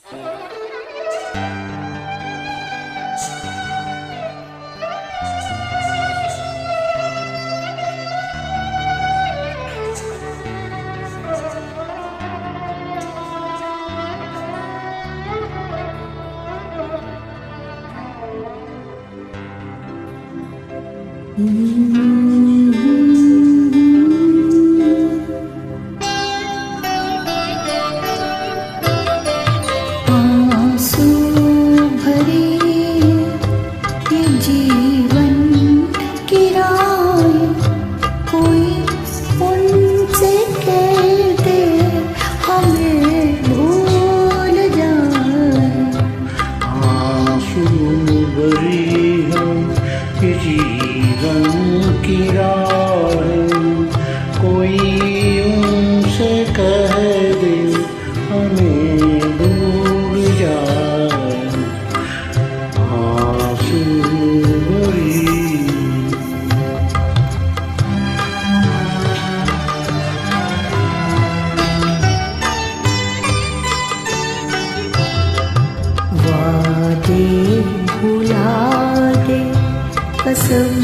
आंसू भरे ये जीवन की राह, कोई उनसे कह दे हमें भूल जाए। आंसू भरे ये जीवन की राह, कोई उनसे कह दे हमें भूल जाए। आंसू भरी वादे भुला दे, कसम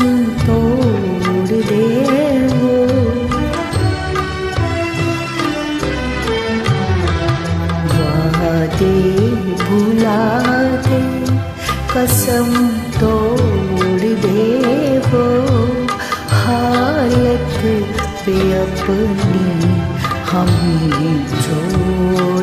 तोड़ दे वो। वादे भुला दे, कसम तोड़ दे वो। हालत पे अपनी हमें छोड़